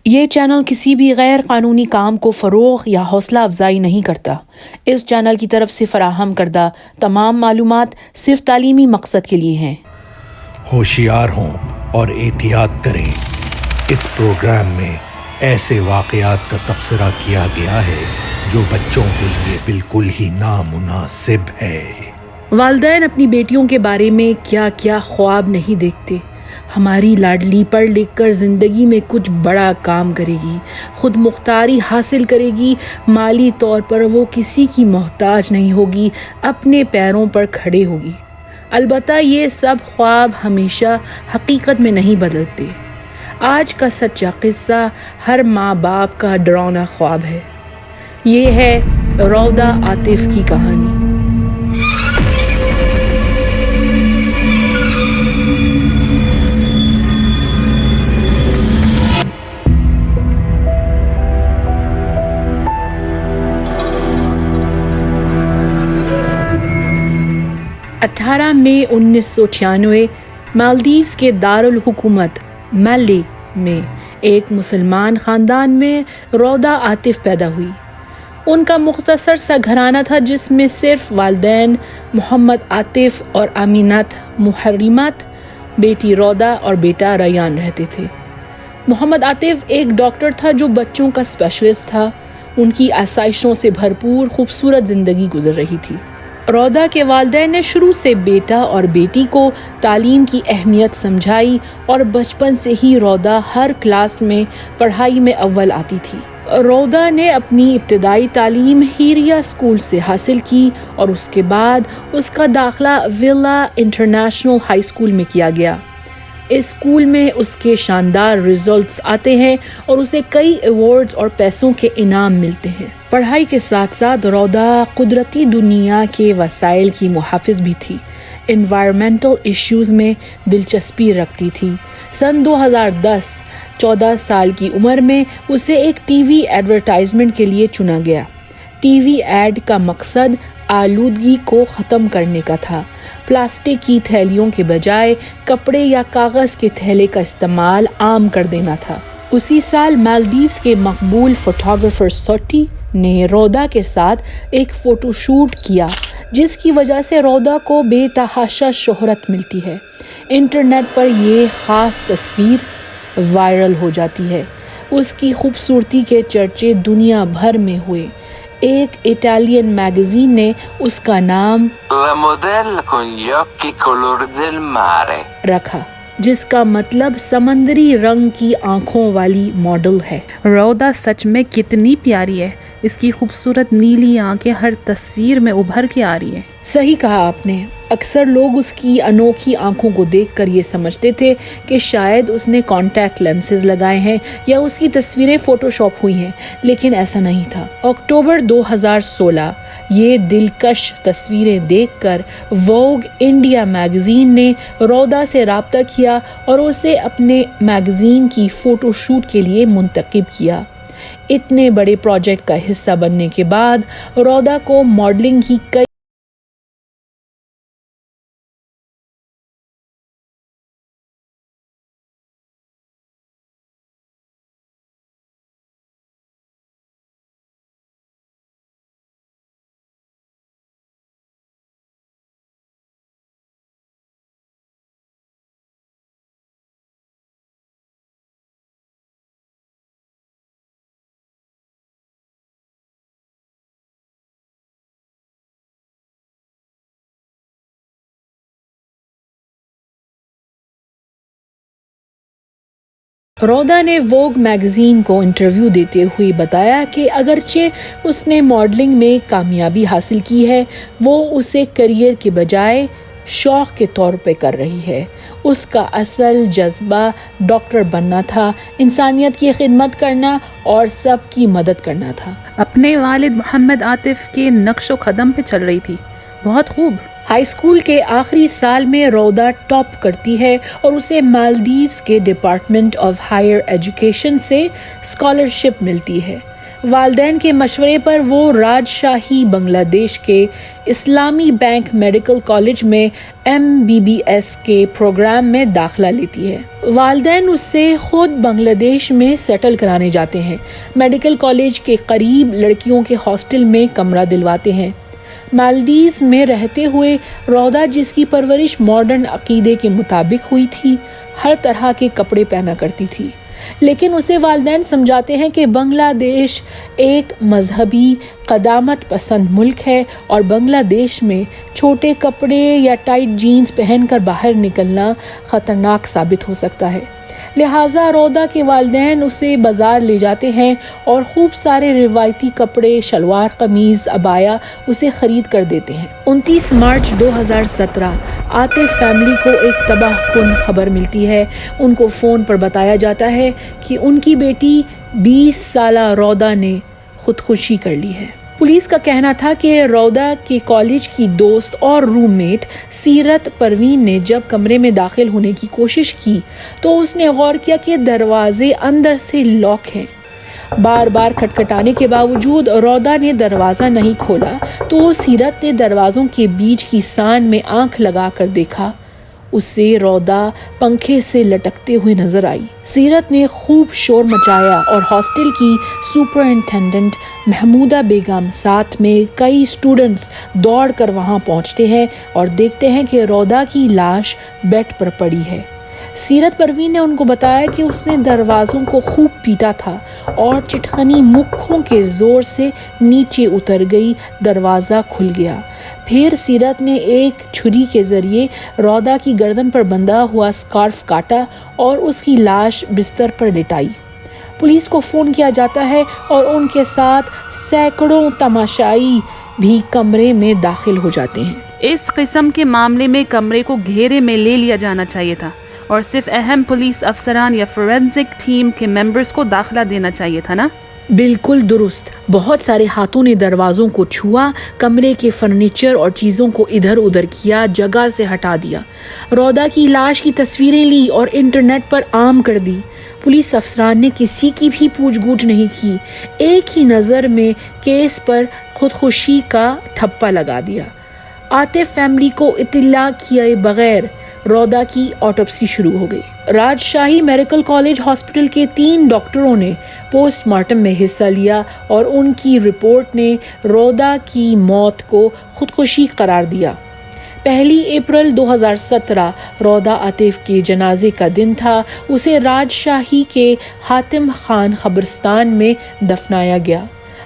یہ چینل کسی بھی غیر قانونی کام کو فروغ یا حوصلہ افزائی نہیں کرتا۔ اس چینل کی طرف سے فراہم کردہ تمام معلومات صرف تعلیمی مقصد کے لیے ہیں۔ ہوشیار ہوں اور احتیاط کریں۔ اس پروگرام میں ایسے واقعات کا تبصرہ کیا گیا ہے جو بچوں کے لیے بالکل ہی نامناسب ہے۔ والدین اپنی بیٹیوں کے بارے میں کیا کیا خواب نہیں دیکھتے۔ ہماری لاڈلی پڑھ لکھ کر زندگی میں کچھ بڑا کام کرے گی، خود مختاری حاصل کرے گی، مالی طور پر وہ کسی کی محتاج نہیں ہوگی، اپنے پیروں پر کھڑے ہوگی۔ البتہ یہ سب خواب ہمیشہ حقیقت میں نہیں بدلتے۔ آج کا سچا قصہ ہر ماں باپ کا ڈراؤنا خواب ہے۔ یہ ہے رودا عاطف کی کہانی۔ 18 مئی 1996 مالدیوز کے دارالحکومت میلے میں ایک مسلمان خاندان میں رودا عاطف پیدا ہوئی۔ ان کا مختصر سا گھرانہ تھا جس میں صرف والدین محمد عاطف اور آمینات محرمات، بیٹی رودا اور بیٹا ریان رہتے تھے۔ محمد عاطف ایک ڈاکٹر تھا جو بچوں کا اسپیشلسٹ تھا۔ ان کی آسائشوں سے بھرپور خوبصورت زندگی گزر رہی تھی۔ رودا کے والدین نے شروع سے بیٹا اور بیٹی کو تعلیم کی اہمیت سمجھائی اور بچپن سے ہی رودا ہر کلاس میں پڑھائی میں اول آتی تھی۔ رودا نے اپنی ابتدائی تعلیم ہیریا اسکول سے حاصل کی اور اس کے بعد اس کا داخلہ ویلا انٹرنیشنل ہائی اسکول میں کیا گیا۔ اس اسکول میں اس کے شاندار ریزلٹس آتے ہیں اور اسے کئی ایوارڈز اور پیسوں کے انعام ملتے ہیں۔ پڑھائی کے ساتھ ساتھ رودا قدرتی دنیا کے وسائل کی محافظ بھی تھی۔ انوائرمنٹل ایشوز میں دلچسپی رکھتی تھی۔ سن 2010 14 سال کی عمر میں اسے ایک ٹی وی ایڈورٹائزمنٹ کے لیے چنا گیا۔ ٹی وی ایڈ کا مقصد آلودگی کو ختم کرنے کا تھا۔ پلاسٹک کی تھیلیوں کے بجائے کپڑے یا کاغذ کے تھیلے کا استعمال عام کر دینا تھا۔ اسی سال مالدیوز کے مقبول فوٹوگرافر سوٹی نے رودا کے ساتھ ایک فوٹو شوٹ کیا جس کی وجہ سے رودا کو بے تحاشا شہرت ملتی ہے۔ انٹرنیٹ پر یہ خاص تصویر وائرل ہو جاتی ہے۔ اس کی خوبصورتی کے چرچے دنیا بھر میں ہوئے۔ ایک اٹالین میگزین نے اس کا نام La modella con gli occhi color del mare رکھا، جس کا مطلب سمندری رنگ کی آنکھوں والی ماڈل ہے۔ رودا سچ میں کتنی پیاری ہے۔ اس کی خوبصورت نیلی آنکھیں ہر تصویر میں ابھر کے آ رہی ہیں۔ صحیح کہا آپ نے۔ اکثر لوگ اس کی انوکھی آنکھوں کو دیکھ کر یہ سمجھتے تھے کہ شاید اس نے کانٹیکٹ لینسز لگائے ہیں یا اس کی تصویریں فوٹو شاپ ہوئی ہیں، لیکن ایسا نہیں تھا۔ اکتوبر 2016 یہ دلکش تصویریں دیکھ کر ووگ انڈیا میگزین نے رودا سے رابطہ کیا اور اسے اپنے میگزین کی فوٹو شوٹ کے لیے منتخب کیا۔ اتنے بڑے پروجیکٹ کا حصہ بننے کے بعد رودا کو ماڈلنگ کی کئی رودا نے ووگ میگزین کو انٹرویو دیتے ہوئے بتایا کہ اگرچہ اس نے ماڈلنگ میں کامیابی حاصل کی ہے، وہ اسے کریئر کے بجائے شوق کے طور پہ کر رہی ہے۔ اس کا اصل جذبہ ڈاکٹر بننا تھا، انسانیت کی خدمت کرنا اور سب کی مدد کرنا تھا۔ اپنے والد محمد عاطف کے نقش و قدم پہ چل رہی تھی۔ بہت خوب۔ ہائی اسکول کے آخری سال میں رودا ٹاپ کرتی ہے اور اسے مالدیوز کے ڈپارٹمنٹ آف ہائر ایجوکیشن سے اسکالرشپ ملتی ہے۔ والدین کے مشورے پر وہ راجشاہی بنگلہ دیش کے اسلامی بینک میڈیکل کالج میں MBBS کے پروگرام میں داخلہ لیتی ہے۔ والدین اس سے خود بنگلہ دیش میں سیٹل کرانے جاتے ہیں۔ میڈیکل کالج کے قریب لڑکیوں کے ہاسٹل میں کمرہ دلواتے ہیں۔ مالدیز میں رہتے ہوئے رودا، جس کی پرورش ماڈرن عقیدے کے مطابق ہوئی تھی، ہر طرح کے کپڑے پہنا کرتی تھی، لیکن اسے والدین سمجھاتے ہیں کہ بنگلہ دیش ایک مذہبی قدامت پسند ملک ہے اور بنگلہ دیش میں چھوٹے کپڑے یا ٹائٹ جینز پہن کر باہر نکلنا خطرناک ثابت ہو سکتا ہے۔ لہٰذا رودا کے والدین اسے بازار لے جاتے ہیں اور خوب سارے روایتی کپڑے، شلوار قمیض، عبایا اسے خرید کر دیتے ہیں۔ 29 مارچ 2017 عاطف فیملی کو ایک تباہ کن خبر ملتی ہے۔ ان کو فون پر بتایا جاتا ہے کہ ان کی بیٹی 20 سالہ رودا نے خودکشی کر لی ہے۔ پولیس کا کہنا تھا کہ رودا کے کالج کی دوست اور روم میٹ سیرت پروین نے جب کمرے میں داخل ہونے کی کوشش کی تو اس نے غور کیا کہ دروازے اندر سے لاک ہیں۔ بار بار کھٹکھٹانے کے باوجود رودا نے دروازہ نہیں کھولا تو سیرت نے دروازوں کے بیچ کی سان میں آنکھ لگا کر دیکھا۔ اسے رودا پنکھے سے لٹکتے ہوئے نظر آئی۔ سیرت نے خوب شور مچایا اور ہاسٹل کی سپرنٹینڈنٹ محمودہ بیگم ساتھ میں کئی اسٹوڈنٹس دوڑ کر وہاں پہنچتے ہیں اور دیکھتے ہیں کہ رودا کی لاش بیڈ پر پڑی ہے۔ سیرت پروین نے ان کو بتایا کہ اس نے دروازوں کو خوب پیٹا تھا اور چٹخنی مکھوں کے زور سے نیچے اتر گئی، دروازہ کھل گیا۔ پھر سیرت نے ایک چھری کے ذریعے رودا کی گردن پر بندھا ہوا سکارف کاٹا اور اس کی لاش بستر پر لٹائی۔ پولیس کو فون کیا جاتا ہے اور ان کے ساتھ سینکڑوں تماشائی بھی کمرے میں داخل ہو جاتے ہیں۔ اس قسم کے معاملے میں کمرے کو گھیرے میں لے لیا جانا چاہیے تھا اور صرف اہم پولیس افسران یا فورینسک ٹیم کے ممبرز کو داخلہ دینا چاہیے تھا نا؟ بالکل درست۔ بہت سارے ہاتھوں نے دروازوں کو چھوا، کمرے کے فرنیچر اور چیزوں کو ادھر ادھر کیا، جگہ سے ہٹا دیا، رودا کی لاش کی تصویریں لی اور انٹرنیٹ پر عام کر دی۔ پولیس افسران نے کسی کی بھی پوچھ گچھ نہیں کی، ایک ہی نظر میں کیس پر خودکشی کا ٹھپا لگا دیا۔ عاطف فیملی کو اطلاع کیے بغیر رودا کی آٹوپسی شروع ہو گئی۔ راجشاہی میڈیکل کالج ہاسپٹل کے 3 ڈاکٹروں نے پوسٹ مارٹم میں حصہ لیا اور ان کی رپورٹ نے رودا کی موت کو خودکشی قرار دیا۔ 1 اپریل 2017 رودا عاطف کے جنازے کا دن تھا۔ اسے راجشاہی کے حاتم خان قبرستان میں دفنایا گیا۔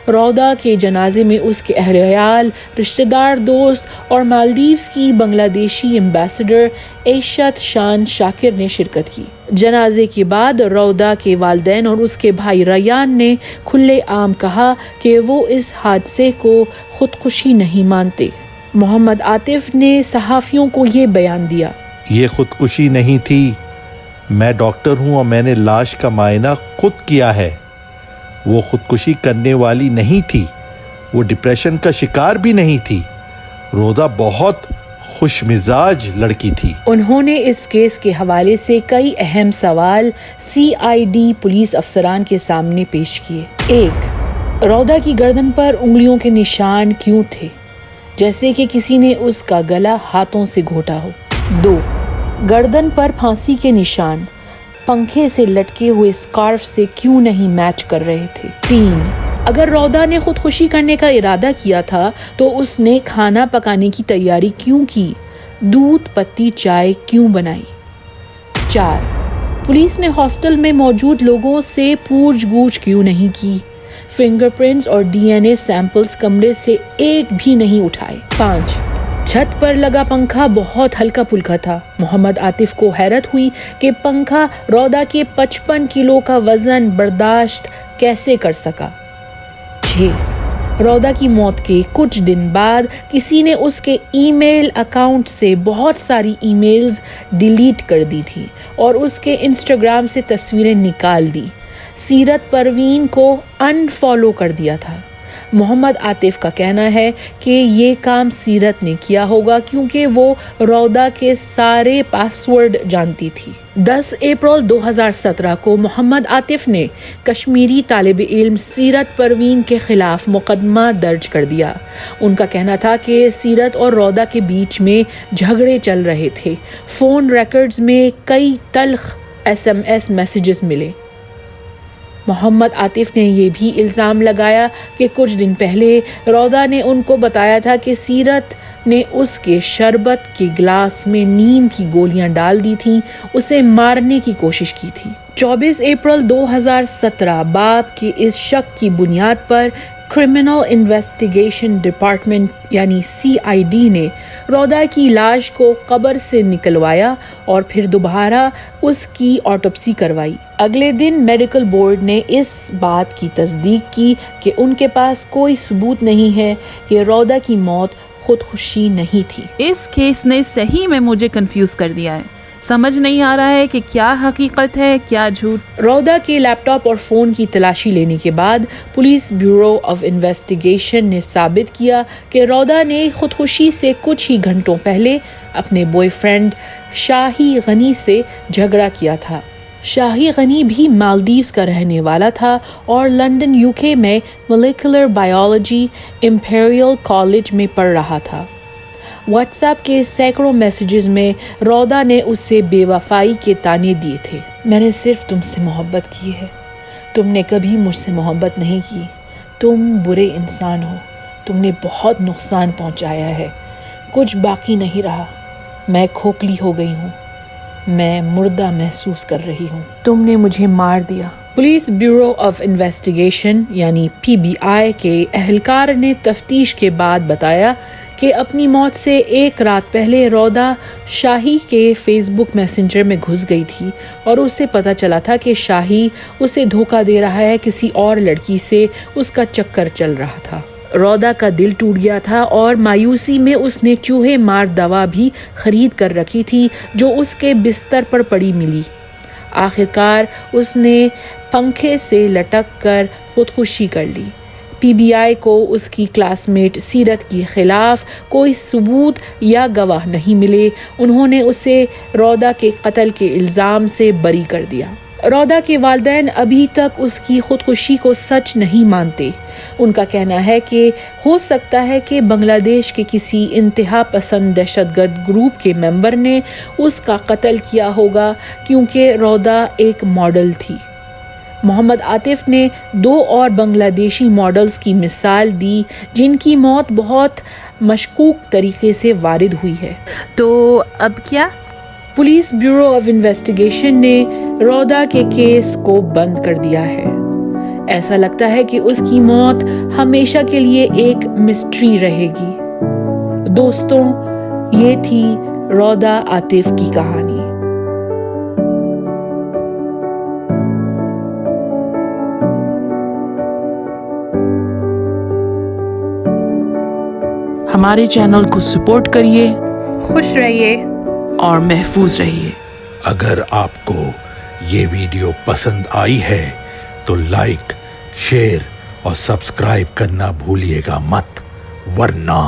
رودا کے جنازے میں اس کے اہل عیال، رشتہ دار، دوست اور مالدیوز کی بنگلہ دیشی ایمبیسڈر عیشت شان شاکر نے شرکت کی۔ جنازے کے بعد رودا کے والدین اور اس کے بھائی ریان نے کھلے عام کہا کہ وہ اس حادثے کو خودکشی نہیں مانتے۔ محمد عاطف نے صحافیوں کو یہ بیان دیا: یہ خودکشی نہیں تھی، میں ڈاکٹر ہوں اور میں نے لاش کا معائنہ خود کیا ہے۔ وہ خودکشی کرنے والی نہیں تھی، وہ ڈپریشن کا شکار بھی نہیں تھی۔ رودا بہت خوش مزاج لڑکی تھی۔ انہوں نے اس کیس کے حوالے سے کئی اہم سوال CID پولیس افسران کے سامنے پیش کیے۔ 1. رودا کی گردن پر انگلیوں کے نشان کیوں تھے، جیسے کہ کسی نے اس کا گلا ہاتھوں سے گھونٹا ہو؟ 2. گردن پر پھانسی کے نشان پنکھے سے لٹکے ہوئے سکارف سے کیوں نہیں میچ کر رہے تھے؟ 3. اگر رودا نے خودکشی کرنے کا ارادہ کیا تھا تو اس نے کھانا پکانے کی تیاری کیوں کی، دودھ پتی چائے کیوں بنائی؟ 4. پولیس نے ہاسٹل میں موجود لوگوں سے پوچھ گچھ کیوں نہیں کی، فنگر پرنٹس اور DNA سیمپلز کمرے سے ایک بھی نہیں اٹھائے؟ 5. چھت پر لگا پنکھا بہت ہلکا پھلکا تھا۔ محمد عاطف کو حیرت ہوئی کہ پنکھا رودا کے 55 کلو کا وزن برداشت کیسے کر سکا۔ 6. رودا کی موت کے کچھ دن بعد کسی نے اس کے ای میل اکاؤنٹ سے بہت ساری ای میلز ڈیلیٹ کر دی تھی اور اس کے انسٹاگرام سے تصویریں نکال دی۔ سیرت پروین کو ان فالو کر دیا تھا۔ محمد عاطف کا کہنا ہے کہ یہ کام سیرت نے کیا ہوگا کیونکہ وہ رودا کے سارے پاسورڈ جانتی تھی۔ 10 اپریل 2017 کو محمد عاطف نے کشمیری طالب علم سیرت پروین کے خلاف مقدمہ درج کر دیا۔ ان کا کہنا تھا کہ سیرت اور رودا کے بیچ میں جھگڑے چل رہے تھے۔ فون ریکارڈز میں کئی تلخ SMS میسیجز ملے۔ محمد عاطف نے یہ بھی الزام لگایا کہ کچھ دن پہلے رودا نے ان کو بتایا تھا کہ سیرت نے اس کے شربت کے گلاس میں نیم کی گولیاں ڈال دی تھیں، اسے مارنے کی کوشش کی تھی۔ 24 اپریل 2017 باپ کے اس شک کی بنیاد پر کرمنل انویسٹیگیشن ڈپارٹمنٹ یعنی CID نے رودا کی لاش کو قبر سے نکلوایا اور پھر دوبارہ اس کی آٹوپسی کروائی۔ اگلے دن میڈیکل بورڈ نے اس بات کی تصدیق کی کہ ان کے پاس کوئی ثبوت نہیں ہے کہ رودا کی موت خودکشی نہیں تھی۔ اس کیس نے صحیح میں مجھے کنفیوز کر دیا ہے، سمجھ نہیں آ رہا ہے کہ کیا حقیقت ہے کیا جھوٹ۔ رودا کے لیپ ٹاپ اور فون کی تلاشی لینے کے بعد پولیس بیورو آف انویسٹیگیشن نے ثابت کیا کہ رودا نے خودکشی سے کچھ ہی گھنٹوں پہلے اپنے بوائے فرینڈ شاہی غنی سے جھگڑا کیا تھا۔ شاہی غنی بھی مالدیوز کا رہنے والا تھا اور لندن UK میں مولیکولر بائیولوجی امپیریل کالج میں پڑھ رہا تھا۔ واٹس ایپ کے سینکڑوں میسیجز میں رودا نے اس سے بے وفائی کے طعنے دیے تھے۔ میں نے صرف تم سے محبت کی ہے، تم نے کبھی مجھ سے محبت نہیں کی، تم برے انسان ہو، تم نے بہت نقصان پہنچایا ہے، کچھ باقی نہیں رہا، میں کھوکھلی ہو گئی ہوں، میں مردہ محسوس کر رہی ہوں، تم نے مجھے مار دیا۔ پولیس بیورو آف انویسٹیگیشن یعنی PBI کے اہلکار نے تفتیش کے بعد بتایا کہ اپنی موت سے ایک رات پہلے رودا شاہی کے فیس بک میسنجر میں گھس گئی تھی اور اسے پتہ چلا تھا کہ شاہی اسے دھوکہ دے رہا ہے، کسی اور لڑکی سے اس کا چکر چل رہا تھا۔ رودا کا دل ٹوٹ گیا تھا اور مایوسی میں اس نے چوہے مار دوا بھی خرید کر رکھی تھی جو اس کے بستر پر پڑی ملی۔ آخرکار اس نے پنکھے سے لٹک کر خودکشی کر لی۔ PBI کو اس کی کلاس میٹ سیرت کے خلاف کوئی ثبوت یا گواہ نہیں ملے، انہوں نے اسے رودا کے قتل کے الزام سے بری کر دیا۔ رودا کے والدین ابھی تک اس کی خودکشی کو سچ نہیں مانتے۔ ان کا کہنا ہے کہ ہو سکتا ہے کہ بنگلہ دیش کے کسی انتہا پسند دہشت گرد گروپ کے ممبر نے اس کا قتل کیا ہوگا کیونکہ رودا ایک ماڈل تھی۔ محمد عاطف نے 2 اور بنگلہ دیشی ماڈلز کی مثال دی جن کی موت بہت مشکوک طریقے سے وارد ہوئی ہے۔ تو اب کیا؟ پولیس بیورو آف انویسٹیگیشن نے رودا کے کیس کو بند کر دیا ہے۔ ایسا لگتا ہے کہ اس کی موت ہمیشہ کے لیے ایک مسٹری رہے گی۔ دوستوں، یہ تھی رودا عاطف کی کہانی۔ ہمارے چینل کو سپورٹ کریے، خوش رہیے اور محفوظ رہیے۔ اگر آپ کو یہ ویڈیو پسند آئی ہے تو لائک، شیئر اور سبسکرائب کرنا بھولیے گا مت، ورنہ